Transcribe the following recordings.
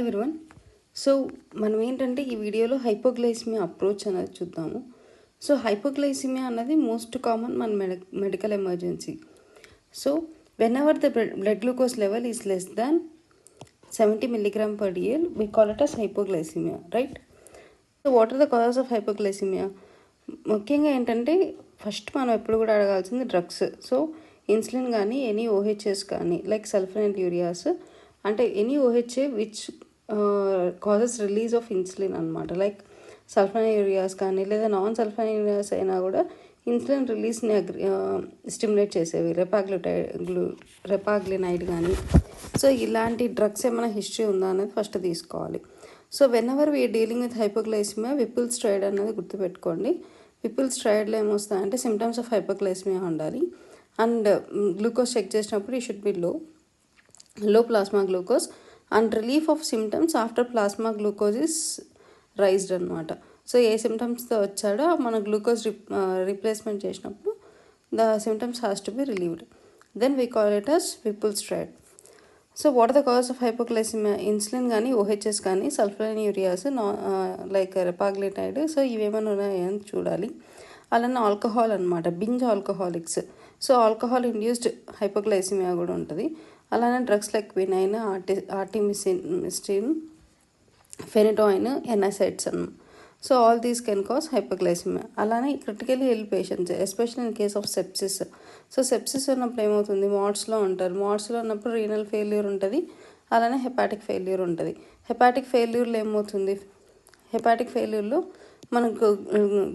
Hi everyone. So మనం ఏంటంటే ఈ వీడియోలో హైపోగ్లైసిమియా అప్రోచ్ అనేది చూద్దాము. సో హైపోగ్లైసిమియా అన్నది మోస్ట్ కామన్ మన medical emergency. So whenever the blood glucose level is less than 70 mg/dl we call it as hypoglycemia, right? So what are the causes of hypoglycemia? ముఖ్యంగా ఏంటంటే first మనం ఎప్పుడు కూడా అడగాల్సింది drugs. So insulin కానీ any OHS కానీ like sulfonylureas అంటే any OHA which causes release of insulin అనమాట. లైక్ సల్ఫోనైల్యూరియాస్ కానీ లేదా నాన్ సల్ఫోనైల్యూరియాస్ అయినా కూడా ఇన్సులిన్ రిలీజ్ని స్టిమ్యులేట్ చేసేవి, రెపాగ్లినైడ్ కానీ. సో ఇలాంటి డ్రగ్స్ ఏమైనా హిస్టరీ ఉందా అనేది ఫస్ట్ తీసుకోవాలి. So whenever we're dealing with hypoglycemia Whipple triad అనేది గుర్తుపెట్టుకోండి. విపుల్ స్ట్రైడ్లో ఏమొస్తాయంటే సిమ్టమ్స్ ఆఫ్ హైపోగ్లైసిమియా ఉండాలి. అండ్ గ్లూకోజ్ చెక్ చేసినప్పుడు ఈ should be low plasma glucose and relief of symptoms after plasma glucose is raised అనమాట. So ఏ సిమ్టమ్స్తో వచ్చాడో మన గ్లూకోజ్ రీప్లేస్మెంట్ చేసినప్పుడు the symptoms has to be relieved. Then we call it as విపుల్ స్ట్రైడ్. So what are the cause of hypoglycemia? Insulin కానీ OHS కానీ సల్ఫోనైల్యూరియాస్ లైక్ రెపాగ్లినైడ్. సో ఇవేమైనా ఉన్నాయని చూడాలి. అలానే ఆల్కహాల్ అనమాట, binge alcoholics. So alcohol induced hypoglycemia కూడా ఉంటుంది. అలానే drugs like quinine, artemisinin, phenytoin, NSAIDs అన్న. So all these can cause hypoglycemia. అలానే critically ill patients especially in case of sepsis. So sepsis ఉన్నప్పుడు ఏమవుతుంది, మాడ్స్లో ఉంటారు. మాడ్స్లో ఉన్నప్పుడు రీనల్ ఫెయిల్యూర్ ఉంటుంది, అలానే హెపాటిక్ ఫెయిల్యూర్ ఉంటుంది. హెపాటిక్ ఫెయిల్యూర్లో ఏమవుతుంది, హెపాటిక్ ఫెయిల్యూర్లో మనకు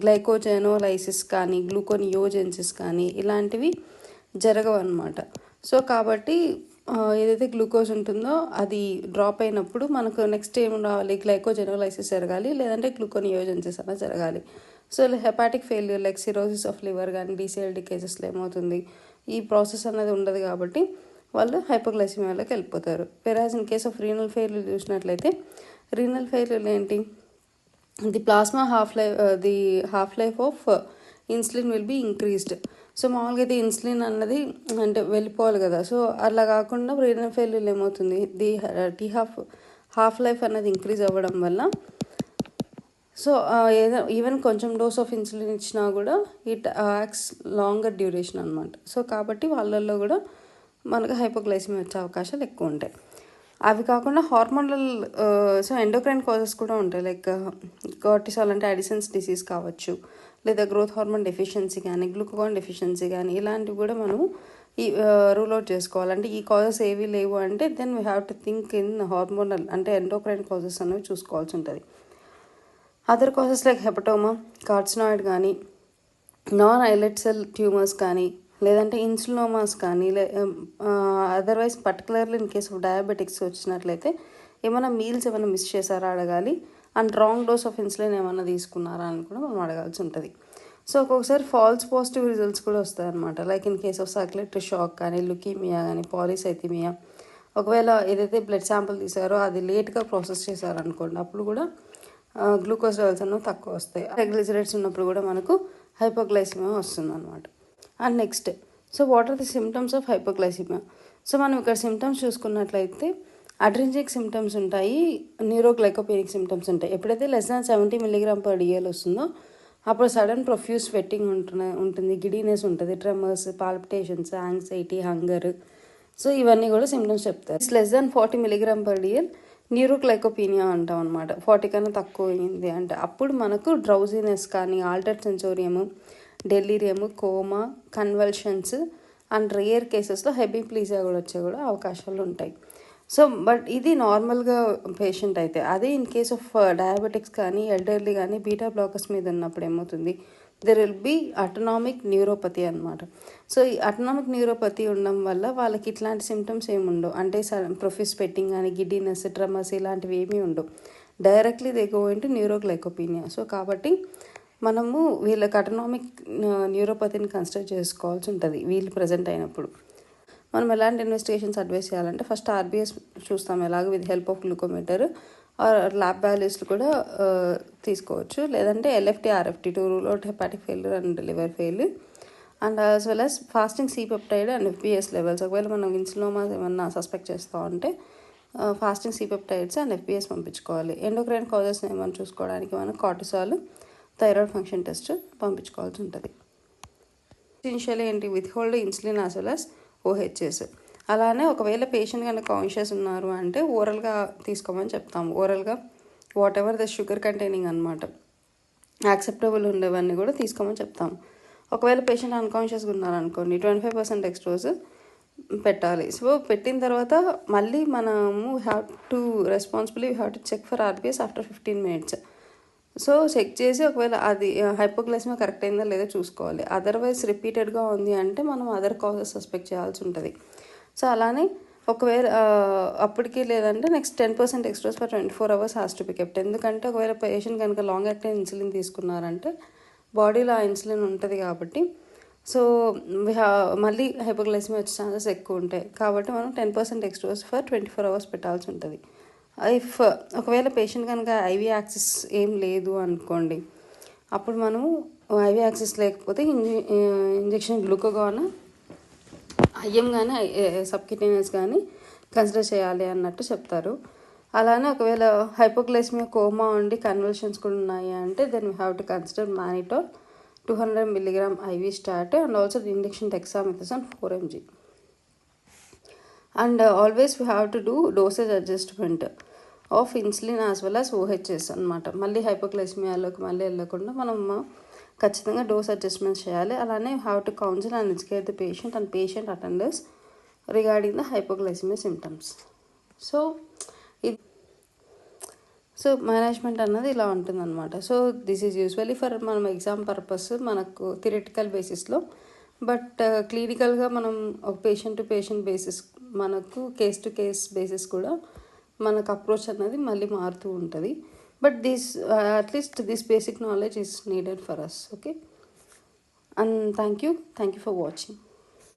గ్లైకోజెనోలైసిస్ కానీ గ్లూకోనియోజెన్సిస్ కానీ ఇలాంటివి జరగవు అన్నమాట. సో కాబట్టి ఏదైతే గ్లూకోజ్ ఉంటుందో అది డ్రాప్ అయినప్పుడు మనకు నెక్స్ట్ ఏం రావాలి, గ్లైకోజెనోలైసిస్ జరగాలి, లేదంటే గ్లూకోనియోజెన్సిస్ అలా జరగాలి. So hepatic failure like cirrhosis of liver కానీ డిసిఎల్డి కేసెస్లో ఏమవుతుంది, ఈ ప్రాసెస్ అనేది ఉండదు కాబట్టి వాళ్ళు హైపోగ్లైసిమియాలోకి వెళ్ళిపోతారు. Whereas in case of renal failure చూసినట్లయితే రీనల్ ఫెయిల్యూర్ ఏంటి, the plasma half life of insulin will be increased. So మామూలుగా అయితే ఇన్సులిన్ అన్నది అంటే వెళ్ళిపోవాలి కదా. సో అలా కాకుండా రీనల్ ఫెయిల్యూర్ ఏమవుతుంది, ది హాఫ్ లైఫ్ అన్నది ఇంక్రీజ్ అవ్వడం వల్ల సో ఈవెన్ కొంచెం డోస్ ఆఫ్ ఇన్సులిన్ ఇచ్చినా కూడా ఇట్ యాక్ట్స్ లాంగర్ డ్యూరేషన్ అనమాట. సో కాబట్టి వాళ్ళల్లో కూడా మనకు హైపోగ్లైసిమియా వచ్చే అవకాశాలు ఎక్కువ ఉంటాయి. అవి కాకుండా హార్మోనల్ సో ఎండోక్రైన్ కాజెస్ కూడా ఉంటాయి. లైక్ కార్టిసాల్ అంటే అడిసన్స్ డిసీజ్ కావచ్చు, లేదా గ్రోత్ హార్మోన్ డెఫిషియన్సీ కానీ గ్లూకాగాన్ డెఫిషియన్సీ కానీ ఇలాంటివి కూడా మనము ఈ రూల్ అవుట్ చేసుకోవాలంటే ఈ కాజెస్ ఏవి లేవు అంటే then we have to think in hormonal అంటే ఎండోక్రైన్ కాజెస్ అనేవి చూసుకోవాల్సి ఉంటుంది. Other causes like hepatoma, carcinoid కానీ, నాన్ ఐలెట్ సెల్ ట్యూమర్స్ కానీ, లేదంటే ఇన్సులినోమాస్ కానీ, otherwise particularly in case of diabetics వచ్చినట్లయితే ఏమైనా మీల్స్ ఏమైనా మిస్ చేశారా అడగాలి. And wrong dose of insulin ఏమైనా తీసుకున్నారా అని కూడా మనం అడగాల్సి ఉంటుంది. సో ఒక్కొక్కసారి ఫాల్స్ పాజిటివ్ రిజల్ట్స్ కూడా వస్తాయి అనమాట. Like in case of circulatory shock కానీ, లుకీమియా కానీ, పాలిసైథిమియా. ఒకవేళ ఏదైతే బ్లడ్ శాంపుల్ తీసారో అది లేట్గా ప్రాసెస్ చేశారనుకోండి, అప్పుడు కూడా గ్లూకోజ్ లెవెల్స్ అనేవి తక్కువ వస్తాయి. ట్రైగ్లిజరైడ్స్ ఉన్నప్పుడు కూడా మనకు హైపోగ్లైసిమియా వస్తుంది అనమాట. And next, so what are the symptoms of hypoglycemia? So మనం ఇక్కడ సిమ్టమ్స్ చూసుకున్నట్లయితే అడ్రిన్జిక్ సిమ్టమ్స్ ఉంటాయి, న్యూరోగ్లైకోపెనిక్ సిమ్టమ్స్ ఉంటాయి. ఎప్పుడైతే లెస్ దాన్ 70 mg/dl వస్తుందో అప్పుడు సడన్ ప్రొఫ్యూజ్ స్వెట్టింగ్ ఉంటుంది, గిడీనెస్ ఉంటుంది, tremors, palpitations, anxiety, hunger. So ఇవన్నీ కూడా సిమ్టమ్స్ చెప్తారు. లెస్ దాన్ 40 mg/dl న్యూరోగ్లైకోపీనియా అంటాం అనమాట. 40 కన్నా తక్కువ అయింది అంటే అప్పుడు మనకు డ్రౌజీనెస్ కానీ, altered sensorium, delirium, coma, convulsions and rare కేసెస్లో హెబిప్లీజియా కూడా వచ్చే కూడా అవకాశాలు ఉంటాయి. సో బట్ ఇది నార్మల్గా పేషెంట్ అయితే. అదే ఇన్ కేస్ ఆఫ్ డయాబెటిక్స్ కానీ, ఎల్డర్లీ కానీ, బీటా బ్లాకర్స్ మీద ఉన్నప్పుడు ఏమవుతుంది, there will be autonomic neuropathy అనమాట. సో ఈ అటోనామిక్ న్యూరోపతి ఉండడం వల్ల వాళ్ళకి ఇట్లాంటి సిమ్టమ్స్ ఏమి ఉండవు. అంటే ప్రొఫ్యూజ్ స్వెట్టింగ్ కానీ, గిడ్డినెస్, ట్రెమర్స్ ఇలాంటివి ఏమీ ఉండవు. Directly they go into neuroglycopenia. So కాబట్టి మనము వీళ్ళకి అటోనామిక్ న్యూరోపతిని కన్సిడర్ చేసుకోవాల్సి ఉంటుంది వీళ్ళు ప్రజెంట్ అయినప్పుడు. మనం ఎలాంటి ఇన్వెస్టిగేషన్స్ అడ్వైస్ చేయాలంటే ఫస్ట్ ఆర్బీఎస్ చూస్తాం ఎలాగ with help of glucometer or lab వాల్యూస్లు కూడా తీసుకోవచ్చు. లేదంటే LFT, RFT to rule out hepatic failure and liver failure. And as well as fasting C peptide and FBS levels. ఒకవేళ మనం ఇన్సులినోమాస్ ఏమన్నా సస్పెక్ట్ చేస్తూ ఉంటే ఫాస్టింగ్ సిపెప్టైడ్స్ అండ్ ఎఫ్పిఎస్ పంపించుకోవాలి. ఎండోక్రైన్ కాజెస్ ఏమైనా చూసుకోవడానికి మనం కార్టిసాల్, థైరాయిడ్ ఫంక్షన్ టెస్ట్ పంపించుకోవాల్సి ఉంటుంది. ఇనిషియల్ ఏంటి, withhold insulin as well as OHS. అలానే ఒకవేళ పేషెంట్ కనుక కాన్షియస్ ఉన్నారు అంటే ఓరల్గా తీసుకోమని చెప్తాము. ఓరల్గా whatever the sugar containing అనమాట యాక్సెప్టబుల్ ఉండేవన్నీ కూడా తీసుకోమని చెప్తాము. ఒకవేళ పేషెంట్ అన్కాన్షియస్గా ఉన్నారనుకోండి 25% డెక్స్ట్రోజ్ పెట్టాలి. సో పెట్టిన తర్వాత మళ్ళీ మనము have to responsibly have to check for RBS after 15 minutes. So check చేసి ఒకవేళ అది హైపోగ్లైసిమియా కరెక్ట్ అయిందా లేదా చూసుకోవాలి. అదర్వైజ్ రిపీటెడ్గా ఉంది అంటే మనం అదర్ కాజెస్ సస్పెక్ట్ చేయాల్సి ఉంటుంది. సో అలానే ఒకవేళ అప్పటికి లేదంటే next 10% dextrose for 24 hours has to be kept. ఎందుకంటే ఒకవేళ పేషెంట్ కనుక లాంగ్ యాక్టింగ్ ఇన్సులిన్ తీసుకున్నారంటే బాడీలో ఆ ఇన్సులిన్ ఉంటుంది కాబట్టి సో మళ్ళీ హైపోగ్లైసిమియా వచ్చే ఛాన్సెస్ ఎక్కువ ఉంటాయి. కాబట్టి మనం 10% డెక్స్ట్రోజ్ ఫర్ 24 hours పెట్టాల్సి ఉంటుంది. ఒకవేళ పేషెంట్ కనుక ఐవీ యాక్సెస్ ఏం లేదు అనుకోండి, అప్పుడు మనము ఐవీ యాక్సెస్ లేకపోతే ఇంజెక్షన్ గ్లూకోగాన్ ఐఎం కానీ సబ్క్యూటేనియస్ కానీ కన్సిడర్ చేయాలి అన్నట్టు చెప్తారు. అలానే ఒకవేళ హైపోగ్లైసిమియా కోమా ఉండి కన్వల్షన్స్ కూడా ఉన్నాయి అంటే then we have to consider mannitol 200 mg IV stat and also the injection dexamethasone 4 mg. And always we have to do dosage adjustment of insulin as well as OHS అనమాట. మళ్ళీ హైపోగ్లైసిమియాలోకి మళ్ళీ వెళ్ళకుండా మనం ఖచ్చితంగా డోస్ అడ్జస్ట్మెంట్ చేయాలి. అలానే have to counsel and educate the patient and patient attenders regarding the hypoglycemia symptoms. So management అన్నది ఇలా ఉంటుందన్నమాట. So this is usually for మనం ఎగ్జామ్ పర్పస్ మనకు థియరిటికల్ బేసిస్లో, బట్ క్లినికల్గా మనం ఒక పేషెంట్ టు పేషెంట్ బేసిస్ మనకు కేస్ టు కేస్ బేసిస్ కూడా మనకు అప్రోచ్ అన్నది మళ్ళీ మారుతూ ఉంటుంది. But at least this basic knowledge is needed for us. Okay, and thank you for watching.